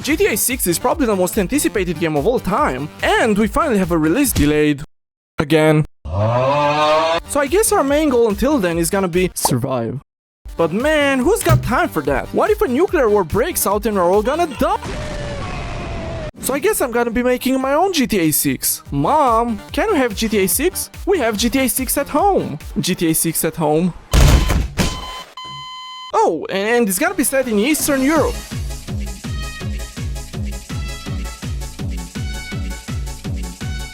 GTA 6 is probably the most anticipated game of all time, and we finally have a release delayed. Again. So I guess our main goal until then is gonna be survive. But man, who's got time for that? What if a nuclear war breaks out and we're all gonna die? So I guess I'm gonna be making my own GTA 6. Mom, can we have GTA 6? We have GTA 6 at home. GTA 6 at home. Oh, and it's gonna be set in Eastern Europe.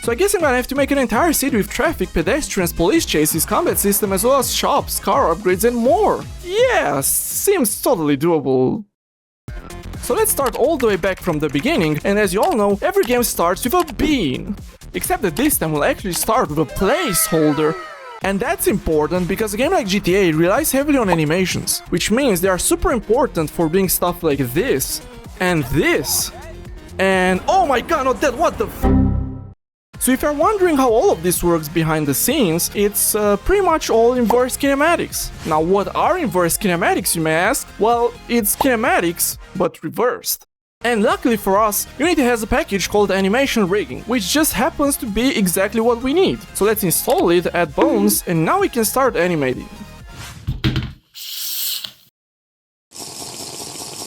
So I guess I'm gonna have to make an entire city with traffic, pedestrians, police chases, combat system, as well as shops, car upgrades and more. Yeah, seems totally doable. So let's start all the way back from the beginning, and as you all know, every game starts with a bean. Except that this time we'll actually start with a placeholder. And that's important because a game like GTA relies heavily on animations, which means they are super important for doing stuff like this, and this, and oh my god, not that, what the f. So if you're wondering how all of this works behind the scenes, it's pretty much all inverse kinematics. Now what are inverse kinematics, you may ask? Well, it's kinematics, but reversed. And luckily for us, Unity has a package called Animation Rigging, which just happens to be exactly what we need. So let's install it, add bones, and now we can start animating.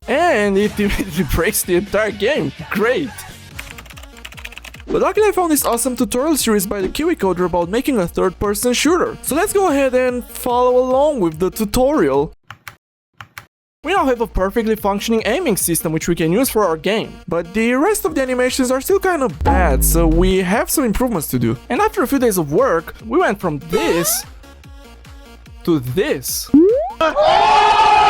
And it immediately breaks the entire game. Great! But luckily I found this awesome tutorial series by the Kiwi coder about making a third-person shooter. So let's go ahead and follow along with the tutorial. We now have a perfectly functioning aiming system which we can use for our game. But the rest of the animations are still kinda bad, so we have some improvements to do. And after a few days of work, we went from this to this.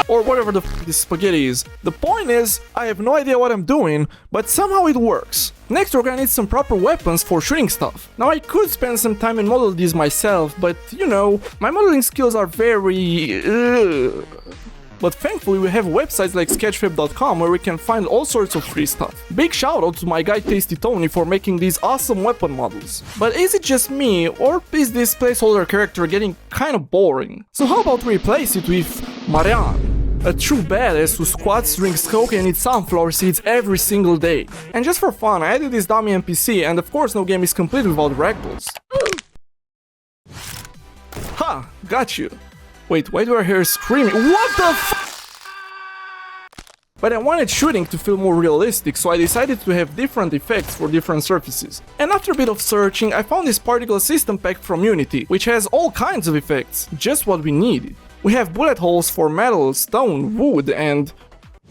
Or whatever the f this spaghetti is. The point is, I have no idea what I'm doing, but somehow it works. Next we're gonna need some proper weapons for shooting stuff. Now I could spend some time and model these myself, but you know, my modeling skills are very... But thankfully we have websites like sketchfab.com where we can find all sorts of free stuff. Big shout out to my guy Tasty Tony for making these awesome weapon models. But is it just me, or is this placeholder character getting kinda boring? So how about we replace it with Marianne, a true badass who squats, drinks coke and eats sunflower seeds every single day. And just for fun, I added this dummy NPC, and of course no game is complete without ragdolls. Ha! Got you! Wait, why do I hear screaming? What the f? But I wanted shooting to feel more realistic, so I decided to have different effects for different surfaces. And after a bit of searching, I found this particle system pack from Unity, which has all kinds of effects, just what we needed. We have bullet holes for metal, stone, wood, and...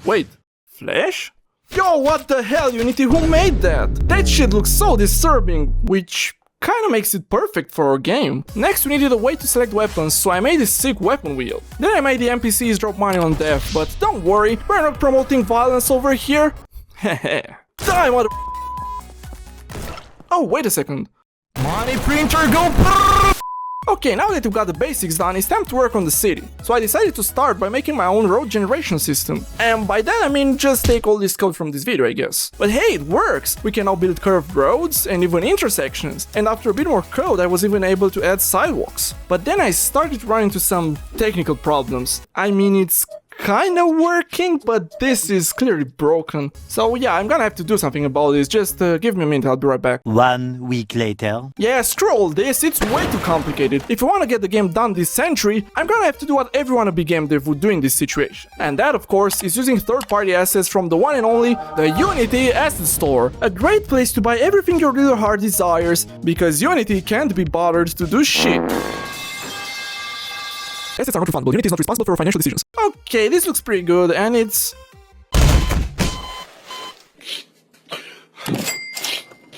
wait, flesh? Yo, what the hell, Unity, who made that? That shit looks so disturbing, which... kinda makes it perfect for our game. Next we needed a way to select weapons, so I made this sick weapon wheel. Then I made the NPCs drop money on death, but don't worry, we're not promoting violence over here. Hehe. Die, mother... Oh, wait a second. Money printer, go... Okay, now that we've got the basics done, it's time to work on the city. So I decided to start by making my own road generation system. And by that I mean just take all this code from this video, I guess. But hey, it works! We can now build curved roads and even intersections. And after a bit more code, I was even able to add sidewalks. But then I started to run into some technical problems. I mean, it's kinda working, but this is clearly broken. So yeah, I'm gonna have to do something about this. Just give me a minute, I'll be right back. 1 week later. Yeah, screw all this, it's way too complicated. If you wanna get the game done this century, I'm gonna have to do what every wannabe game dev would do in this situation. And that, of course, is using third-party assets from the one and only, the Unity Asset Store. A great place to buy everything your little heart desires, because Unity can't be bothered to do shit. Assets are not refundable. Unity is not responsible for financial decisions. Okay, this looks pretty good, and it's...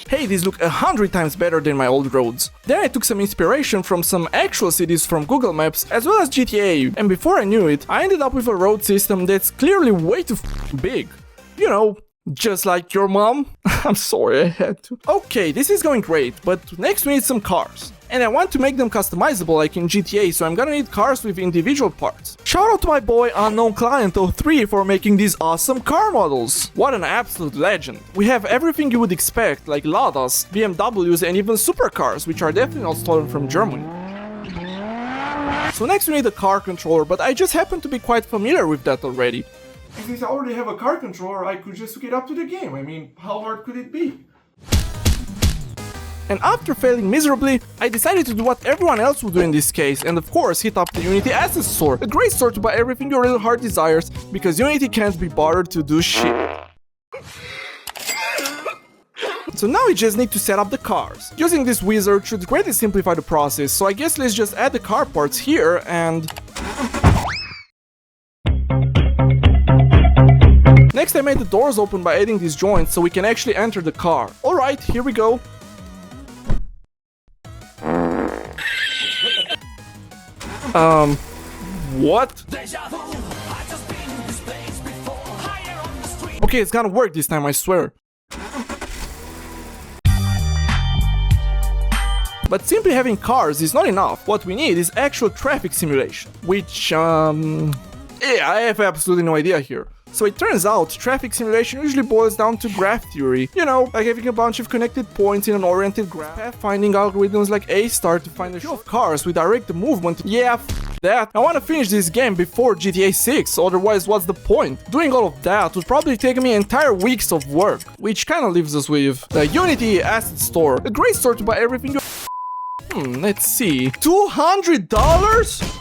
Hey, these look 100 times better than my old roads. Then I took some inspiration from some actual cities from Google Maps, as well as GTA, and before I knew it, I ended up with a road system that's clearly way too big. You know, just like your mom. I'm sorry, I had to. Okay, this is going great, but next we need some cars. And I want to make them customizable like in GTA, so I'm gonna need cars with individual parts. Shout out to my boy Unknown Client 03 for making these awesome car models. What an absolute legend. We have everything you would expect, like Ladas, BMWs and even supercars, which are definitely not stolen from Germany. So next we need a car controller, but I just happen to be quite familiar with that already. And since I already have a car controller, I could just hook it up to the game. I mean, how hard could it be? And after failing miserably, I decided to do what everyone else would do in this case, and of course hit up the Unity Asset Store, a great store to buy everything your little heart desires, because Unity can't be bothered to do shit. So now we just need to set up the cars. Using this wizard should greatly simplify the process, so I guess let's just add the car parts here and... Next I made the doors open by adding these joints so we can actually enter the car. Alright, here we go. What? Okay, it's gonna work this time, I swear. But simply having cars is not enough. What we need is actual traffic simulation, which, yeah, I have absolutely no idea here. So it turns out traffic simulation usually boils down to graph theory. You know, like having a bunch of connected points in an oriented graph, pathfinding algorithms like A-star to find a show of cars with direct movement. Yeah, that. I want to finish this game before GTA 6, otherwise what's the point? Doing all of that would probably take me entire weeks of work, which kinda leaves us with the Unity Asset Store, a great store to buy everything you... let's see... $200?!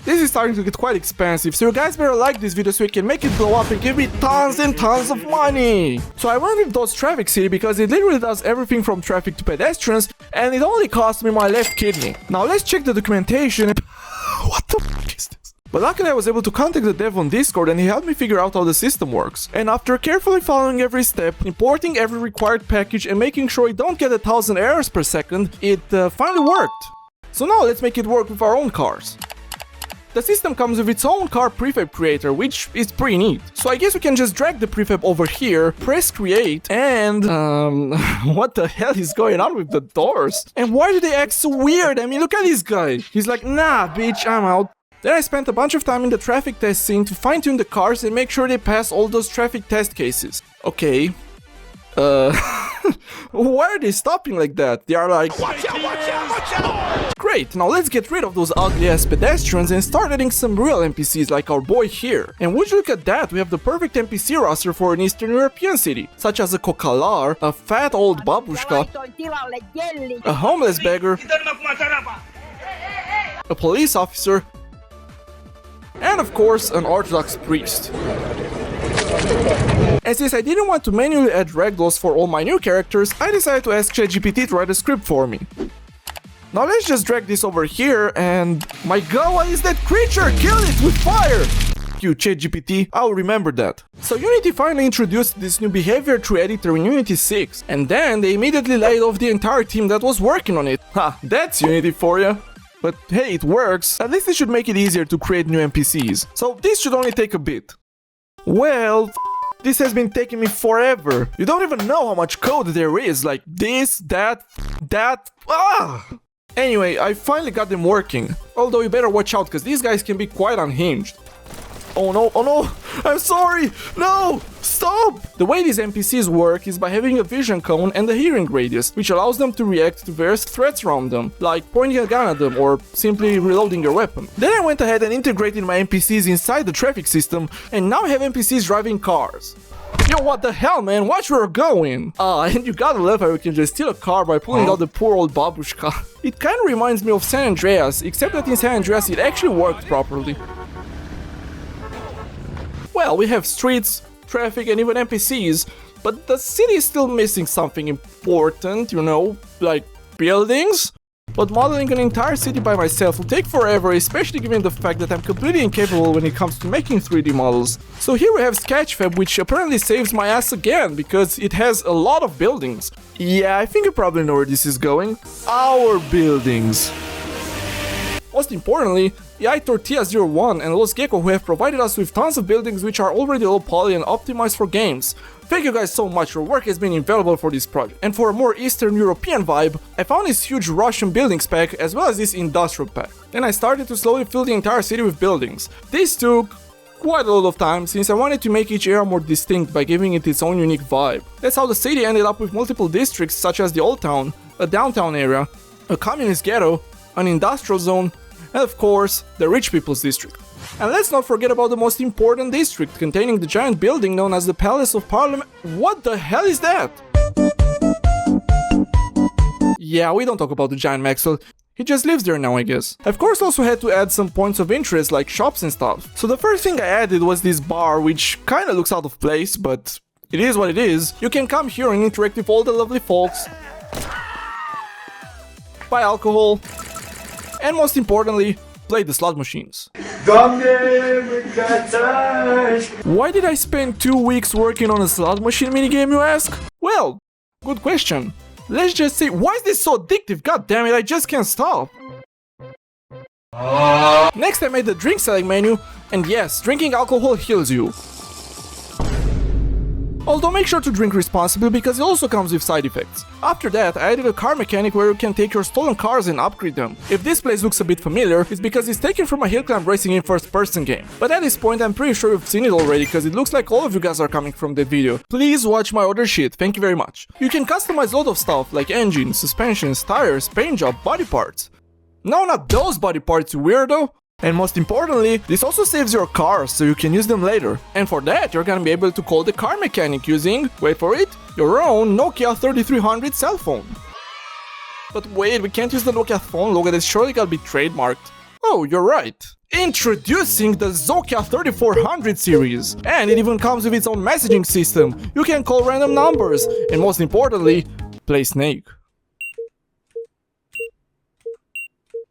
This is starting to get quite expensive, so you guys better like this video so we can make it blow up and give me tons and tons of money! So I went with Dodge Traffic City because it literally does everything from traffic to pedestrians, and it only cost me my left kidney. Now let's check the documentation. What the f is this? But luckily I was able to contact the dev on Discord and he helped me figure out how the system works. And after carefully following every step, importing every required package and making sure it don't get 1,000 errors per second, it finally worked. So now let's make it work with our own cars. The system comes with its own car prefab creator, which is pretty neat. So I guess we can just drag the prefab over here, press create, and... what the hell is going on with the doors? And why do they act so weird? I mean, look at this guy. He's like, nah, bitch, I'm out. Then I spent a bunch of time in the traffic test scene to fine-tune the cars and make sure they pass all those traffic test cases. Okay. Why are they stopping like that? They are like, watch out, watch out, watch out! Great, now let's get rid of those ugly-ass pedestrians and start adding some real NPCs like our boy here. And would you look at that, we have the perfect NPC roster for an Eastern European city, such as a kokalar, a fat old babushka, a homeless beggar, a police officer, and of course an Orthodox priest. And since I didn't want to manually add ragdolls for all my new characters, I decided to ask ChatGPT to write a script for me. Now let's just drag this over here and... My god, what is that creature? Kill it with fire! You, ChatGPT, I'll remember that. So Unity finally introduced this new behavior tree editor in Unity 6, and then they immediately laid off the entire team that was working on it. Ha, that's Unity for ya. But hey, it works. At least it should make it easier to create new NPCs. So this should only take a bit. Well, this has been taking me forever. You don't even know how much code there is, like this, that, Anyway, I finally got them working. Although you better watch out, because these guys can be quite unhinged. Oh no, I'm sorry, no, stop! The way these NPCs work is by having a vision cone and a hearing radius, which allows them to react to various threats around them, like pointing a gun at them or simply reloading your weapon. Then I went ahead and integrated my NPCs inside the traffic system, and now I have NPCs driving cars. Yo, what the hell, man? Watch where we're going! And you gotta love how you can just steal a car by pulling out the poor old babushka. It kinda reminds me of San Andreas, except that in San Andreas it actually worked properly. Well, we have streets, traffic, and even NPCs, but the city is still missing something important, you know, like buildings? But modeling an entire city by myself will take forever, especially given the fact that I'm completely incapable when it comes to making 3D models. So here we have Sketchfab, which apparently saves my ass again, because it has a lot of buildings. Yeah, I think you probably know where this is going. Our buildings. Most importantly, AI Tortilla01 and Los Gecko, who have provided us with tons of buildings which are already low poly and optimized for games. Thank you guys so much, your work has been invaluable for this project. And for a more Eastern European vibe, I found this huge Russian buildings pack as well as this industrial pack. Then I started to slowly fill the entire city with buildings. This took quite a lot of time since I wanted to make each area more distinct by giving it its own unique vibe. That's how the city ended up with multiple districts such as the Old Town, a downtown area, a communist ghetto, an industrial zone, and of course, the rich people's district. And let's not forget about the most important district, containing the giant building known as the Palace of Parliament. What the hell is that? Yeah, we don't talk about the giant Maxwell. He just lives there now, I guess. Of course, also had to add some points of interest like shops and stuff. So the first thing I added was this bar, which kinda looks out of place, but it is what it is. You can come here and interact with all the lovely folks, buy alcohol, and most importantly, play the slot machines. Why did I spend 2 weeks working on a slot machine minigame, you ask? Well, good question. Let's just say, why is this so addictive? God damn it, I just can't stop. Next I made the drink selling menu, and yes, drinking alcohol heals you. Although make sure to drink responsibly because it also comes with side effects. After that, I added a car mechanic where you can take your stolen cars and upgrade them. If this place looks a bit familiar, it's because it's taken from a hill climb racing in first person game. But at this point I'm pretty sure you've seen it already because it looks like all of you guys are coming from that video. Please watch my other shit, thank you very much. You can customize a lot of stuff like engines, suspensions, tires, paint job, body parts. No, not those body parts, you weirdo! And most importantly, this also saves your cars so you can use them later. And for that, you're gonna be able to call the car mechanic using, wait for it, your own Nokia 3300 cell phone. But wait, we can't use the Nokia phone logo, that's surely gotta be trademarked. Oh, you're right. Introducing the Nokia 3400 series. And it even comes with its own messaging system. You can call random numbers. And most importantly, play Snake.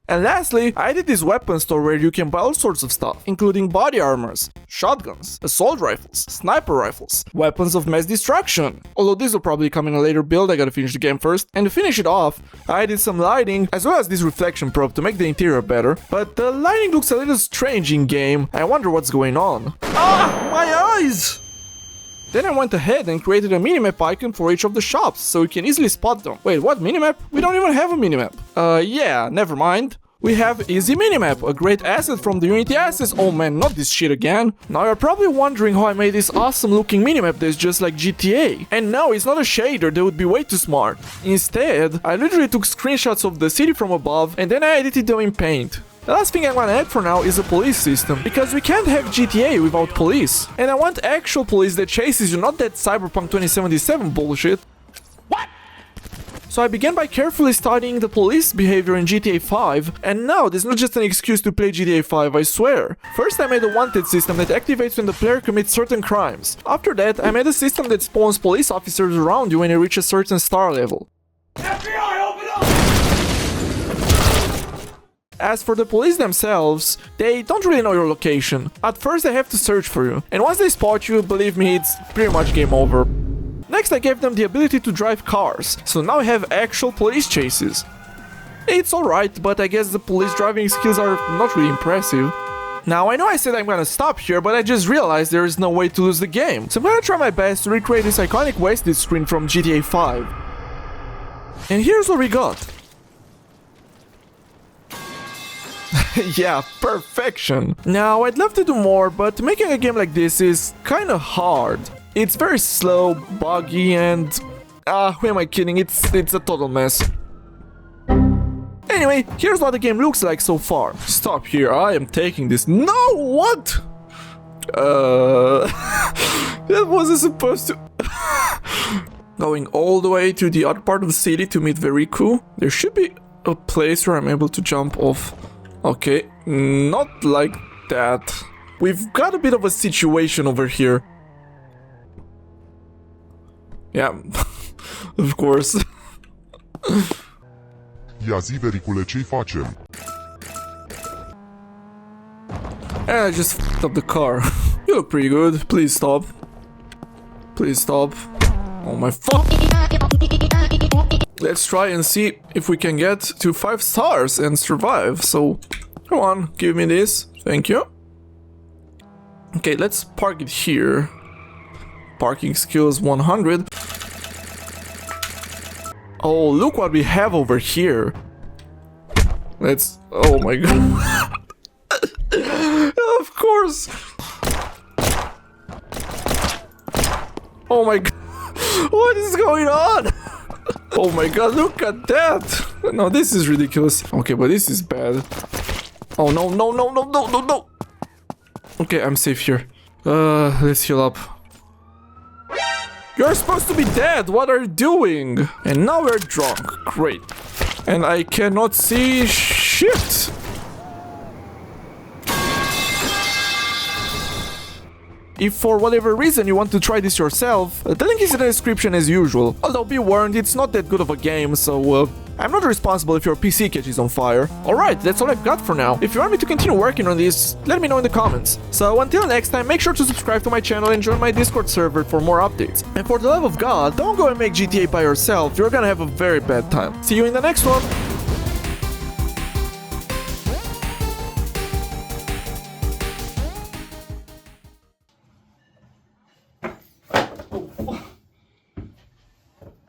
And lastly, I did this weapon store where you can buy all sorts of stuff, including body armors, shotguns, assault rifles, sniper rifles, weapons of mass destruction. Although this will probably come in a later build, I gotta finish the game first. And to finish it off, I did some lighting, as well as this reflection probe to make the interior better. But the lighting looks a little strange in game. I wonder what's going on. Ah, my eyes! Then I went ahead and created a minimap icon for each of the shops, so you can easily spot them. Wait, what minimap? We don't even have a minimap. Yeah, never mind. We have Easy Minimap, a great asset from the Unity assets. Oh man, not this shit again. Now you're probably wondering how I made this awesome looking minimap that's just like GTA. And no, it's not a shader, that would be way too smart. Instead, I literally took screenshots of the city from above and then I edited them in Paint. The last thing I want to add for now is a police system, because we can't have GTA without police. And I want actual police that chases you, not that Cyberpunk 2077 bullshit. So I began by carefully studying the police behavior in GTA 5, and now this is not just an excuse to play GTA 5, I swear. First I made a wanted system that activates when the player commits certain crimes. After that I made a system that spawns police officers around you when you reach a certain star level. FBI, open up! As for the police themselves, they don't really know your location. At first they have to search for you, and once they spot you, believe me, it's pretty much game over. Next I gave them the ability to drive cars, so now I have actual police chases. It's alright, but I guess the police driving skills are not really impressive. Now I know I said I'm gonna stop here, but I just realized there is no way to lose the game, so I'm gonna try my best to recreate this iconic wasted screen from GTA 5. And here's what we got. Yeah, perfection. Now I'd love to do more, but making a game like this is kinda hard. It's very slow, buggy, and... who am I kidding? It's a total mess. Anyway, here's what the game looks like so far. Stop here, I am taking this. No, what? That wasn't supposed to... Going all the way to the other part of the city to meet Breeki. There should be a place where I'm able to jump off. Okay, not like that. We've got a bit of a situation over here. Yeah, of course. Ia zi, Vericule, ce-i facem? I just f***ed up the car. You look pretty good. Please stop. Please stop. Oh my fuck. Let's try and see if we can get to 5 stars and survive. So, come on, give me this. Thank you. Okay, let's park it here. Parking skills 100. Oh, look what we have over here. Let's... Oh my god. Of course. Oh my god. What is going on? Oh my god, look at that. No, this is ridiculous. Okay, but this is bad. Oh, no, no, no, no, no, no, no. Okay, I'm safe here. Let's heal up. You're supposed to be dead. What are you doing? And now we're drunk. Great. And I cannot see shit. If for whatever reason you want to try this yourself, the link is in the description as usual. Although be warned, it's not that good of a game, so I'm not responsible if your PC catches on fire. Alright, that's all I've got for now. If you want me to continue working on this, let me know in the comments. So until next time, make sure to subscribe to my channel and join my Discord server for more updates. And for the love of God, don't go and make GTA by yourself, you're gonna have a very bad time. See you in the next one!